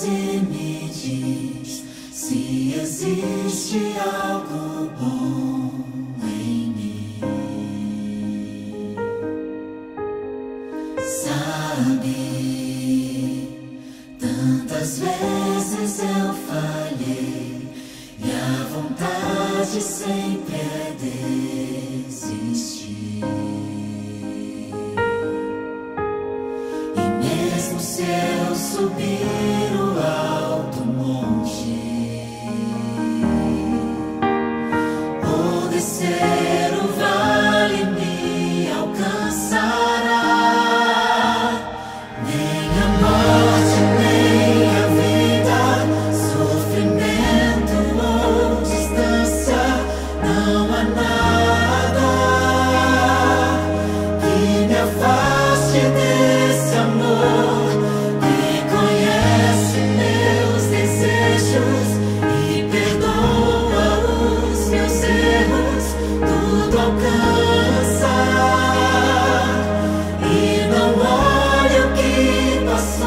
e me diz se existe algo bom em mim. Sabe, tantas vezes eu falhei e a vontade sempre é desistir. E mesmo se eu subir o alto monte ou descer o vale, me alcançará. Nem a morte, nem a vida, sofrimento ou distância, não há nada que me afaste desse amor que conhece meus desejos e perdoa os meus erros, tudo alcança e não olha o que passou.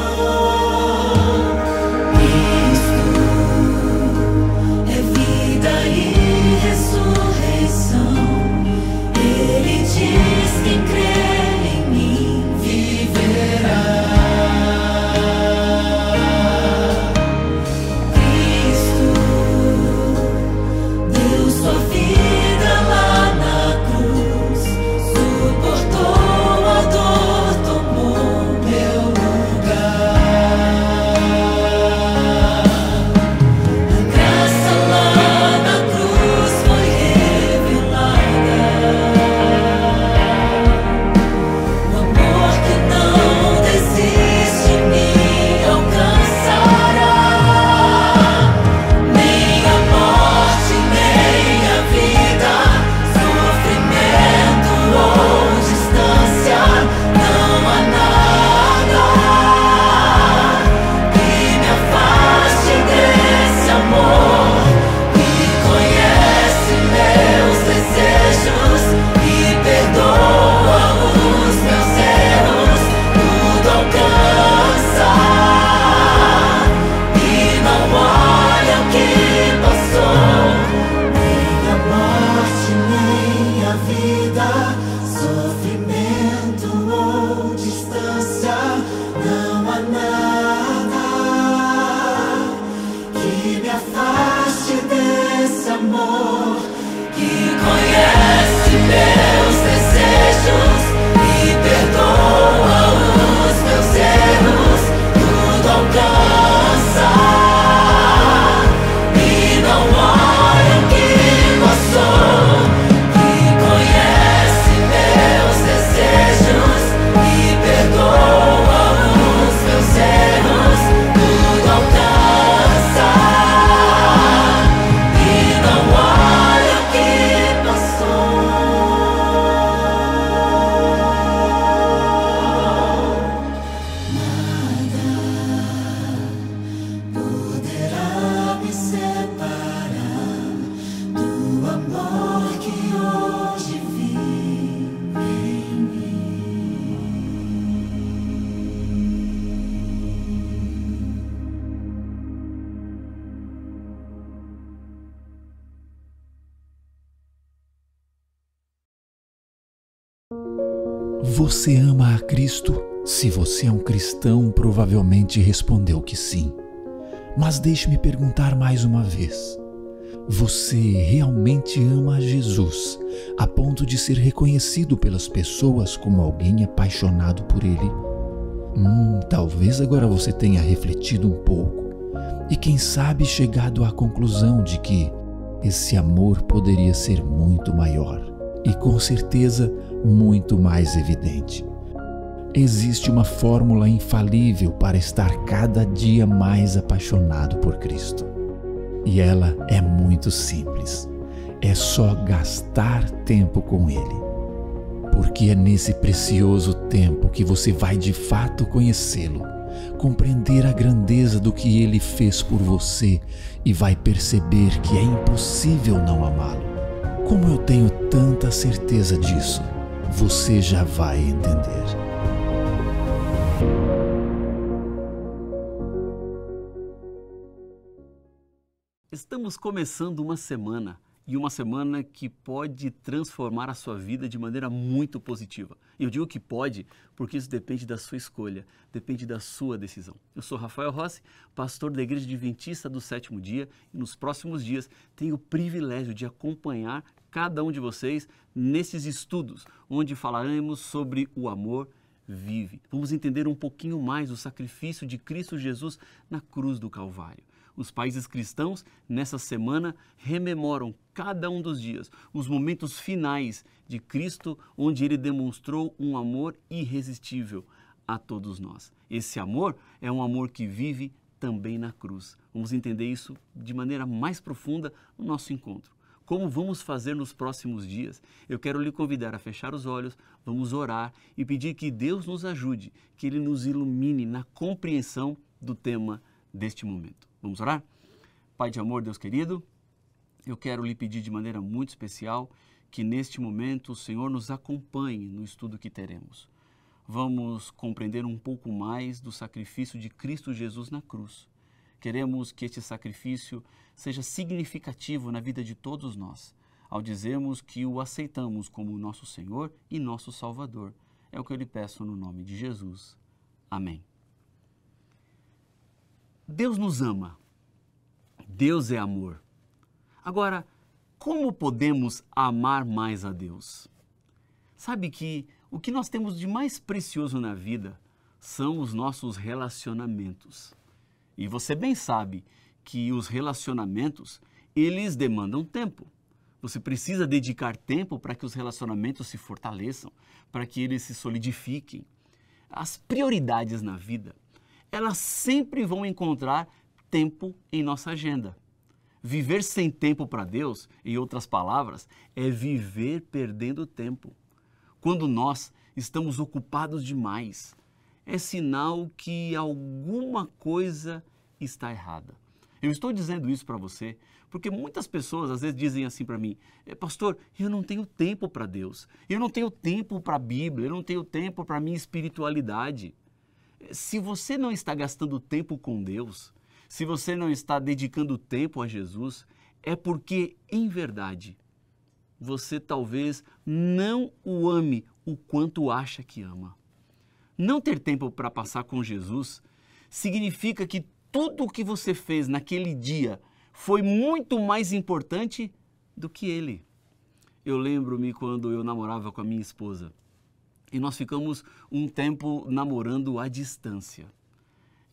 Cristo é vida e ressurreição. Ele diz: quem crê em mim viverá. Cristo deu sua vida lá na cruz, suportou a dor, tomou meu lugar. A graça lá na cruz foi revelada. O amor que não desiste me alcançará. Nem a morte, nem a vida, sofrimento ou distância, não há nada que me afaste desse amor que conhece meus desejos e perdoa os meus erros, tudo alcança e não olha o que passou. Nem a morte, nem a vida, sofrimento ou distância, não há nada que me afaste desse amor que conhece meus desejos e perdoa os meus erros, tudo alcança e não olha o que passou, que conhece meus desejos e perdoa os meus erros, tudo alcança e não olha o que passou. Nada poderá me separar do amor que hoje vive em mim. Você ama a Cristo? Se você é um cristão, provavelmente respondeu que sim. Mas deixe-me perguntar mais uma vez. Você realmente ama a Jesus a ponto de ser reconhecido pelas pessoas como alguém apaixonado por Ele? Talvez agora você tenha refletido um pouco e quem sabe chegado à conclusão de que esse amor poderia ser muito maior e com certeza muito mais evidente. Existe uma fórmula infalível para estar cada dia mais apaixonado por Cristo. E ela é muito simples. É só gastar tempo com Ele. Porque é nesse precioso tempo que você vai de fato conhecê-lo, compreender a grandeza do que Ele fez por você e vai perceber que é impossível não amá-lo. Como eu tenho tanta certeza disso, você já vai entender. Estamos começando uma semana, e uma semana que pode transformar a sua vida de maneira muito positiva. E eu digo que pode porque isso depende da sua escolha, depende da sua decisão. Eu sou Rafael Rossi, pastor da Igreja Adventista do Sétimo Dia, e nos próximos dias tenho o privilégio de acompanhar cada um de vocês nesses estudos, onde falaremos sobre o amor vive. Vamos entender um pouquinho mais o sacrifício de Cristo Jesus na cruz do Calvário. Os países cristãos, nessa semana, rememoram cada um dos dias, os momentos finais de Cristo, onde ele demonstrou um amor irresistível a todos nós. Esse amor é um amor que vive também na cruz. Vamos entender isso de maneira mais profunda no nosso encontro. Como vamos fazer nos próximos dias? Eu quero lhe convidar a fechar os olhos, vamos orar e pedir que Deus nos ajude, que Ele nos ilumine na compreensão do tema deste momento. Vamos orar? Pai de amor, Deus querido, eu quero lhe pedir de maneira muito especial que neste momento o Senhor nos acompanhe no estudo que teremos. Vamos compreender um pouco mais do sacrifício de Cristo Jesus na cruz. Queremos que este sacrifício seja significativo na vida de todos nós, ao dizermos que o aceitamos como nosso Senhor e nosso Salvador. É o que eu lhe peço no nome de Jesus. Amém. Deus nos ama. Deus é amor. Agora, como podemos amar mais a Deus? Sabe que o que nós temos de mais precioso na vida são os nossos relacionamentos. E você bem sabe que os relacionamentos, eles demandam tempo. Você precisa dedicar tempo para que os relacionamentos se fortaleçam, para que eles se solidifiquem. As prioridades na vida, elas sempre vão encontrar tempo em nossa agenda. Viver sem tempo para Deus, em outras palavras, é viver perdendo tempo. Quando nós estamos ocupados demais, é sinal que alguma coisa está errada. Eu estou dizendo isso para você porque muitas pessoas às vezes dizem assim para mim: pastor, eu não tenho tempo para Deus, eu não tenho tempo para a Bíblia, eu não tenho tempo para a minha espiritualidade. Se você não está gastando tempo com Deus, se você não está dedicando tempo a Jesus, é porque, em verdade, você talvez não o ame o quanto acha que ama. Não ter tempo para passar com Jesus significa que tudo o que você fez naquele dia foi muito mais importante do que Ele. Eu lembro-me quando eu namorava com a minha esposa. E nós ficamos um tempo namorando à distância.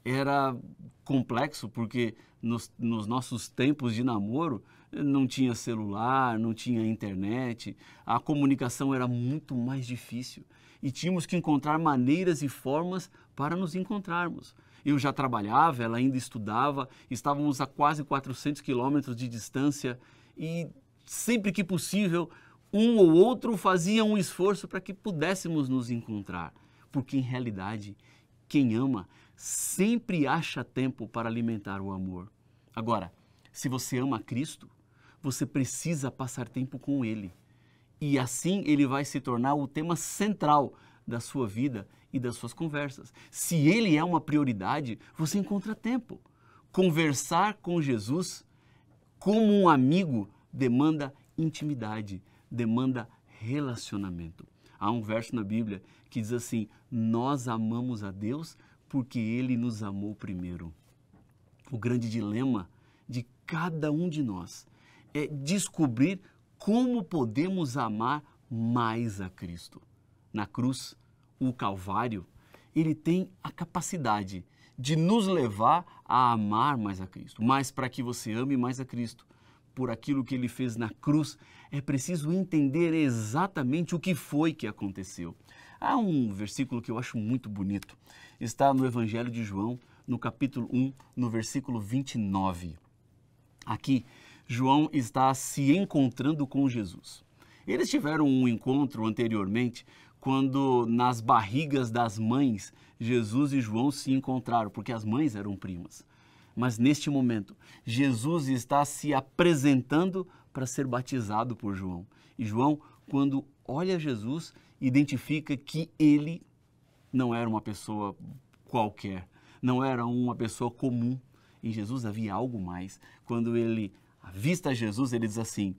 Era complexo porque nos nossos tempos de namoro não tinha celular, não tinha internet, a comunicação era muito mais difícil e tínhamos que encontrar maneiras e formas para nos encontrarmos. Eu já trabalhava, ela ainda estudava, estávamos a quase 400 quilômetros de distância e sempre que possível um ou outro fazia um esforço para que pudéssemos nos encontrar, porque em realidade quem ama sempre acha tempo para alimentar o amor. Agora, se você ama Cristo, você precisa passar tempo com Ele. E assim Ele vai se tornar o tema central da sua vida e das suas conversas. Se Ele é uma prioridade, você encontra tempo. Conversar com Jesus como um amigo demanda intimidade, demanda relacionamento. Há um verso na Bíblia que diz assim: nós amamos a Deus porque Ele nos amou primeiro. O grande dilema de cada um de nós é descobrir como podemos amar mais a Cristo. Na cruz, o Calvário, ele tem a capacidade de nos levar a amar mais a Cristo. Mas para que você ame mais a Cristo, por aquilo que Ele fez na cruz, é preciso entender exatamente o que foi que aconteceu. Há um versículo que eu acho muito bonito. Está no Evangelho de João, no capítulo 1, no versículo 29. Aqui, João está se encontrando com Jesus. Eles tiveram um encontro anteriormente, quando nas barrigas das mães, Jesus e João se encontraram, porque as mães eram primas. Mas neste momento, Jesus está se apresentando para ser batizado por João. E João, quando olha Jesus, identifica que ele não era uma pessoa qualquer, não era uma pessoa comum. em Jesus havia algo mais. Quando ele avista Jesus, ele diz assim: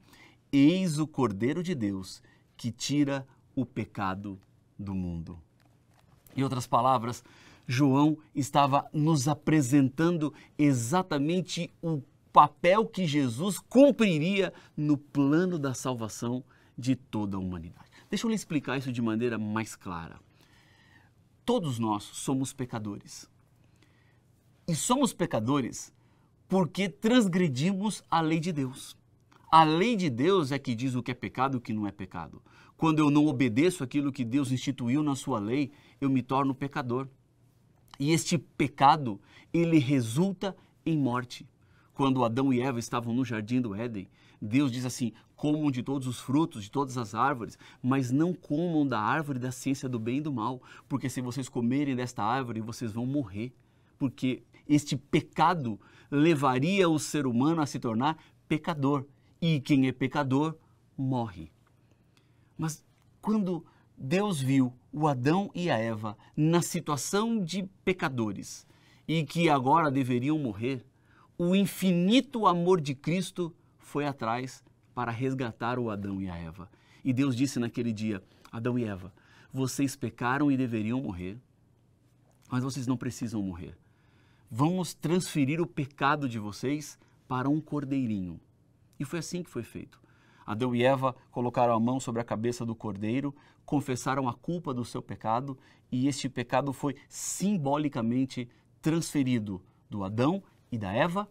eis o Cordeiro de Deus que tira o pecado do mundo. Em outras palavras, João estava nos apresentando exatamente o papel que Jesus cumpriria no plano da salvação de toda a humanidade. Deixa eu lhe explicar isso de maneira mais clara. Todos nós somos pecadores. E somos pecadores porque transgredimos a lei de Deus. A lei de Deus é que diz o que é pecado e o que não é pecado. Quando eu não obedeço aquilo que Deus instituiu na sua lei, eu me torno pecador. E este pecado, ele resulta em morte. Quando Adão e Eva estavam no jardim do Éden, Deus diz assim: comam de todos os frutos, de todas as árvores, mas não comam da árvore da ciência do bem e do mal, porque se vocês comerem desta árvore, vocês vão morrer. Porque este pecado levaria o ser humano a se tornar pecador. E quem é pecador, morre. Mas quando Deus viu o Adão e a Eva na situação de pecadores e que agora deveriam morrer, o infinito amor de Cristo foi atrás para resgatar o Adão e a Eva. E Deus disse naquele dia: Adão e Eva, vocês pecaram e deveriam morrer, mas vocês não precisam morrer. Vamos transferir o pecado de vocês para um cordeirinho. E foi assim que foi feito. Adão e Eva colocaram a mão sobre a cabeça do cordeiro, confessaram a culpa do seu pecado e este pecado foi simbolicamente transferido do Adão e da Eva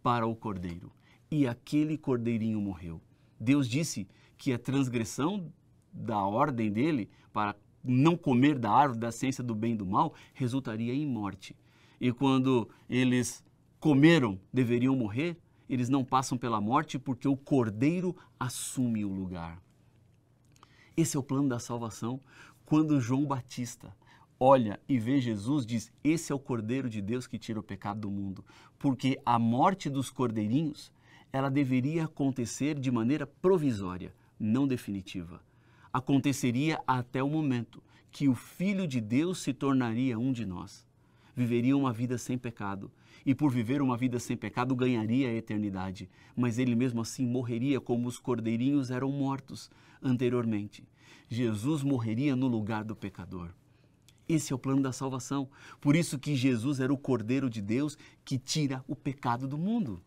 para o cordeiro. E aquele cordeirinho morreu. Deus disse que a transgressão da ordem dele para não comer da árvore da ciência do bem e do mal resultaria em morte. E quando eles comeram, deveriam morrer, eles não passam pela morte porque o Cordeiro assume o lugar. Esse é o plano da salvação. Quando João Batista olha e vê Jesus, diz: esse é o Cordeiro de Deus que tira o pecado do mundo. Porque a morte dos cordeirinhos, ela deveria acontecer de maneira provisória, não definitiva. Aconteceria até o momento que o Filho de Deus se tornaria um de nós. Viveria uma vida sem pecado. E por viver uma vida sem pecado ganharia a eternidade, mas ele mesmo assim morreria como os cordeirinhos eram mortos anteriormente. Jesus morreria no lugar do pecador. Esse é o plano da salvação. Por isso que Jesus era o Cordeiro de Deus que tira o pecado do mundo.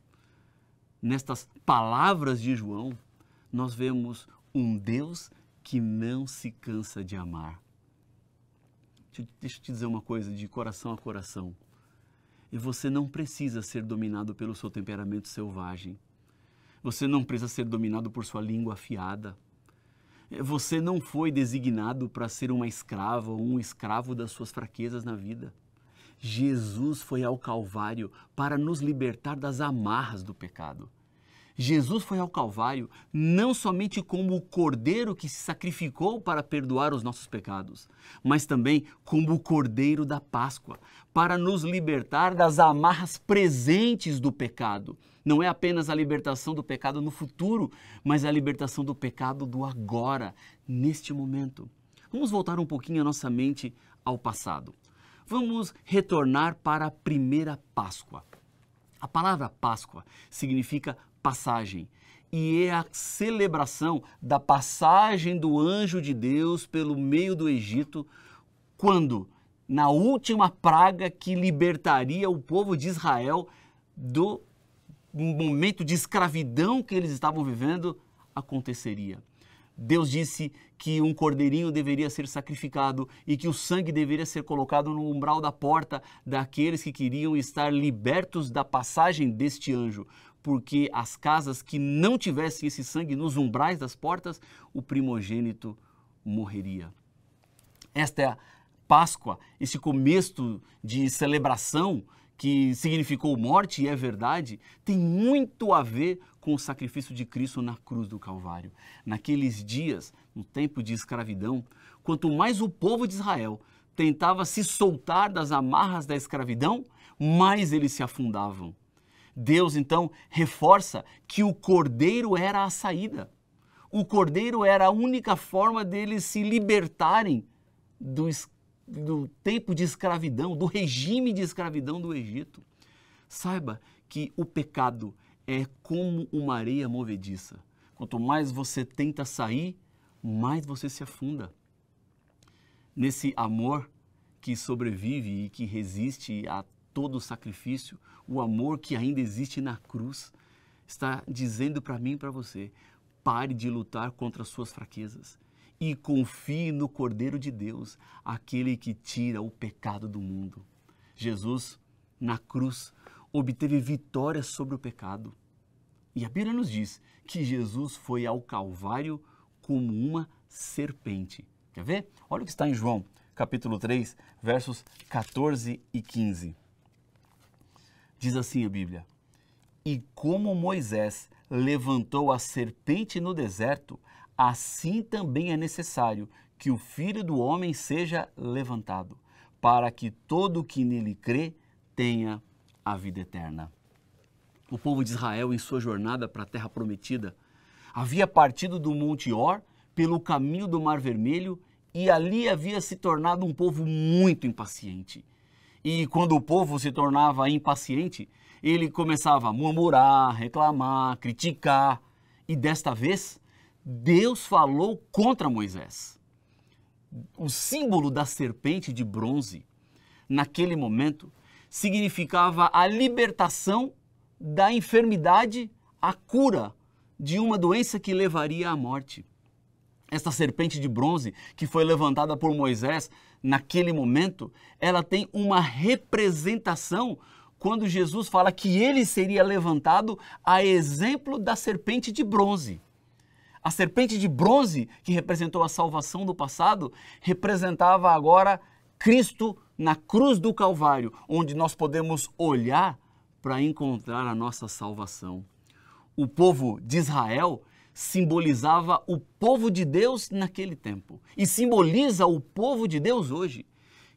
Nestas palavras de João, nós vemos um Deus que não se cansa de amar. Deixa eu te dizer uma coisa de coração a coração. E você não precisa ser dominado pelo seu temperamento selvagem. Você não precisa ser dominado por sua língua afiada. Você não foi designado para ser uma escrava ou um escravo das suas fraquezas na vida. Jesus foi ao Calvário para nos libertar das amarras do pecado. Jesus foi ao Calvário não somente como o Cordeiro que se sacrificou para perdoar os nossos pecados, mas também como o Cordeiro da Páscoa, para nos libertar das amarras presentes do pecado. Não é apenas a libertação do pecado no futuro, mas a libertação do pecado do agora, neste momento. Vamos voltar um pouquinho a nossa mente ao passado. Vamos retornar para a primeira Páscoa. A palavra Páscoa significa passagem e é a celebração da passagem do anjo de Deus pelo meio do Egito, quando, na última praga que libertaria o povo de Israel do momento de escravidão que eles estavam vivendo, aconteceria. Deus disse que um cordeirinho deveria ser sacrificado e que o sangue deveria ser colocado no umbral da porta daqueles que queriam estar libertos da passagem deste anjo, porque as casas que não tivessem esse sangue nos umbrais das portas, o primogênito morreria. Esta é a Páscoa, esse começo de celebração que significou morte, e é verdade, tem muito a ver com o sacrifício de Cristo na cruz do Calvário. Naqueles dias, no tempo de escravidão, quanto mais o povo de Israel tentava se soltar das amarras da escravidão, mais eles se afundavam. Deus, então, reforça que o Cordeiro era a saída. O Cordeiro era a única forma deles se libertarem do tempo de escravidão, do regime de escravidão do Egito. Saiba que o pecado é como uma areia movediça. Quanto mais você tenta sair, mais você se afunda. Nesse amor que sobrevive e que resiste a todo o sacrifício, o amor que ainda existe na cruz, está dizendo para mim e para você: pare de lutar contra as suas fraquezas e confie no Cordeiro de Deus, aquele que tira o pecado do mundo. Jesus, na cruz, obteve vitória sobre o pecado. E a Bíblia nos diz que Jesus foi ao Calvário como uma serpente. Quer ver? Olha o que está em João, capítulo 3, versos 14 e 15. Diz assim a Bíblia: e como Moisés levantou a serpente no deserto, assim também é necessário que o Filho do Homem seja levantado, para que todo o que nele crê tenha a vida eterna. O povo de Israel, em sua jornada para a Terra Prometida, havia partido do Monte Or pelo caminho do Mar Vermelho e ali havia se tornado um povo muito impaciente. E quando o povo se tornava impaciente, ele começava a murmurar, reclamar, criticar. E desta vez, Deus falou contra Moisés. O símbolo da serpente de bronze, naquele momento, significava a libertação da enfermidade, a cura de uma doença que levaria à morte. Esta serpente de bronze que foi levantada por Moisés naquele momento, ela tem uma representação quando Jesus fala que ele seria levantado a exemplo da serpente de bronze. A serpente de bronze, que representou a salvação do passado, representava agora Cristo na cruz do Calvário, onde nós podemos olhar para encontrar a nossa salvação. O povo de Israel simbolizava o povo de Deus naquele tempo e simboliza o povo de Deus hoje,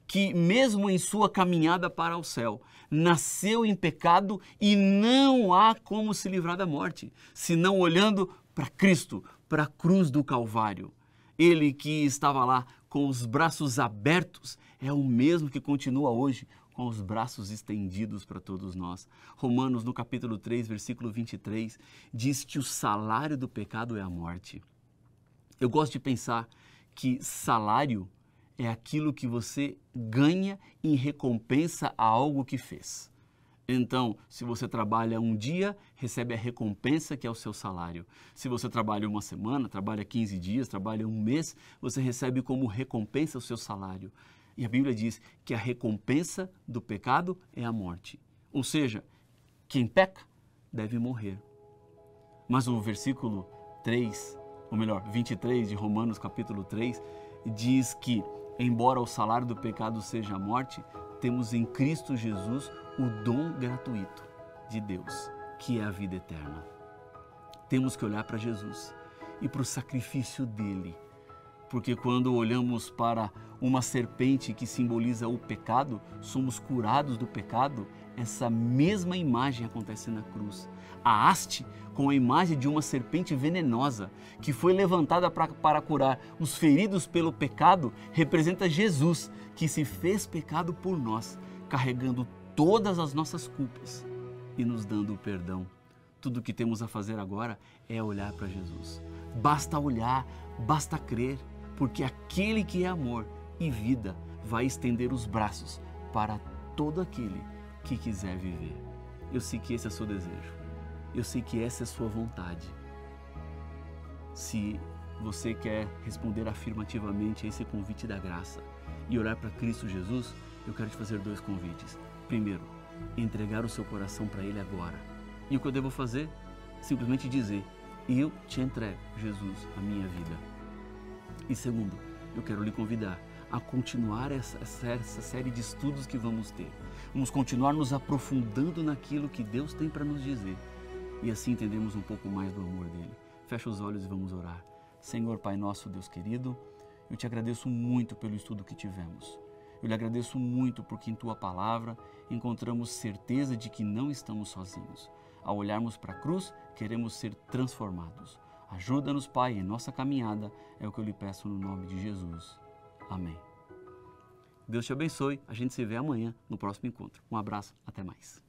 que mesmo em sua caminhada para o céu, nasceu em pecado e não há como se livrar da morte, senão olhando para Cristo, para a cruz do Calvário. Ele que estava lá com os braços abertos é o mesmo que continua hoje com os braços estendidos para todos nós. Romanos, no capítulo 3, versículo 23, diz que o salário do pecado é a morte. Eu gosto de pensar que salário é aquilo que você ganha em recompensa a algo que fez. Então, se você trabalha um dia, recebe a recompensa que é o seu salário. Se você trabalha uma semana, trabalha 15 dias, trabalha um mês, você recebe como recompensa o seu salário. E a Bíblia diz que a recompensa do pecado é a morte. Ou seja, quem peca deve morrer. Mas o versículo 3, ou melhor, 23 de Romanos capítulo 3, diz que, embora o salário do pecado seja a morte, temos em Cristo Jesus o dom gratuito de Deus, que é a vida eterna. Temos que olhar para Jesus e para o sacrifício dele. Porque quando olhamos para uma serpente que simboliza o pecado, somos curados do pecado, essa mesma imagem acontece na cruz. A haste, com a imagem de uma serpente venenosa, que foi levantada para curar os feridos pelo pecado, representa Jesus, que se fez pecado por nós, carregando todas as nossas culpas e nos dando o perdão. Tudo o que temos a fazer agora é olhar para Jesus. Basta olhar, basta crer, porque aquele que é amor e vida vai estender os braços para todo aquele que quiser viver. Eu sei que esse é o seu desejo. Eu sei que essa é a sua vontade. Se você quer responder afirmativamente a esse convite da graça e orar para Cristo Jesus, eu quero te fazer 2 convites. Primeiro, entregar o seu coração para Ele agora. E o que eu devo fazer? Simplesmente dizer: eu te entrego, Jesus, a minha vida. E segundo, eu quero lhe convidar a continuar essa série de estudos que vamos ter. Vamos continuar nos aprofundando naquilo que Deus tem para nos dizer. E assim entendemos um pouco mais do amor dele. Fecha os olhos e vamos orar. Senhor, Pai nosso, Deus querido, eu te agradeço muito pelo estudo que tivemos. Eu lhe agradeço muito porque em Tua Palavra encontramos certeza de que não estamos sozinhos. Ao olharmos para a cruz, queremos ser transformados. Ajuda-nos, Pai, em nossa caminhada, é o que eu lhe peço no nome de Jesus. Amém. Deus te abençoe, a gente se vê amanhã no próximo encontro. Um abraço, até mais.